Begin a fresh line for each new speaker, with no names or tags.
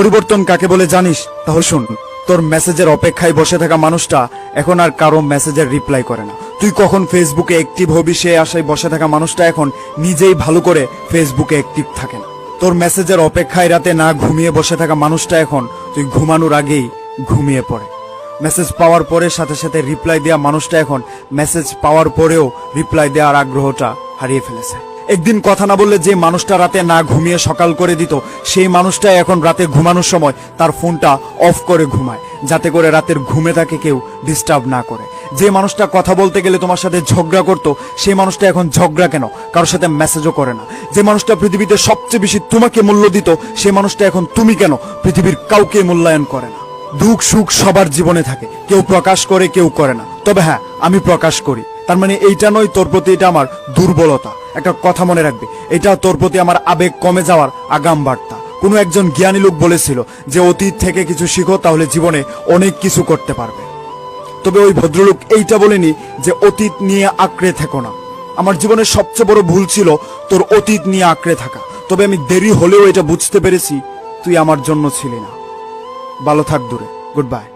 পরিবর্তন কাকে বলে জানিস? তাহলে শুন, তোর মেসেজের অপেক্ষায় বসে থাকা মানুষটা এখন আর কারো মেসেজের রিপ্লাই করে না। তুই কখন ফেসবুকে অ্যাক্টিভ হবি সে আশায় বসে থাকা মানুষটা এখন নিজেই ভালো করে ফেসবুকে অ্যাক্টিভ থাকে না। তোর মেসেজের অপেক্ষায় রাতে না ঘুমিয়ে বসে থাকা মানুষটা এখন তুই ঘুমানোর আগেই ঘুমিয়ে পড়ে। মেসেজ পাওয়ার পরে সাথে সাথে রিপ্লাই দেওয়া মানুষটা এখন মেসেজ পাওয়ার পরেও রিপ্লাই দেওয়ার আগ্রহটা হারিয়ে ফেলেছে। একদিন কথা না বললে যে মানুষটা রাতে না ঘুমিয়ে সকাল করে দিত, সেই মানুষটাই এখন রাতে ঘুমানোর সময় তার ফোনটা অফ করে ঘুমায়, যাতে করে রাতের ঘুমে তাকে কেউ ডিস্টার্ব না করে। যে মানুষটা কথা বলতে গেলে তোমার সাথে ঝগড়া করতো, সেই মানুষটা এখন ঝগড়া কেন, কারোর সাথে মেসেজও করে না। যে মানুষটা পৃথিবীতে সবচেয়ে বেশি তোমাকে মূল্য দিত, সেই মানুষটা এখন তুমি কেন পৃথিবীর কাউকে মূল্যায়ন করে না। দুঃখ সুখ সবার জীবনে থাকে, কেউ প্রকাশ করে কেউ করে না। তবে হ্যাঁ, আমি প্রকাশ করি। তার মানে এইটা নয় তোর প্রতি এটা আমার দুর্বলতা। একটা কথা মনে রাখবে, এটা তোর প্রতি আমার আবেগ কমে যাওয়ার আগাম বার্তা। কোনো একজন জ্ঞানী লোক বলেছিল যে অতীত থেকে কিছু শিখো, তাহলে জীবনে অনেক কিছু করতে পারবে। তবে ওই ভদ্রলোক এইটা বলেনি যে অতীত নিয়ে আঁকড়ে থেকো না। আমার জীবনের সবচেয়ে বড় ভুল ছিল তোর অতীত নিয়ে আঁকড়ে থাকা। তবে আমি দেরি হলেও এটা বুঝতে পেরেছি তুই আমার জন্য ছিলি না। ভালো থাক দূরে। Good bye.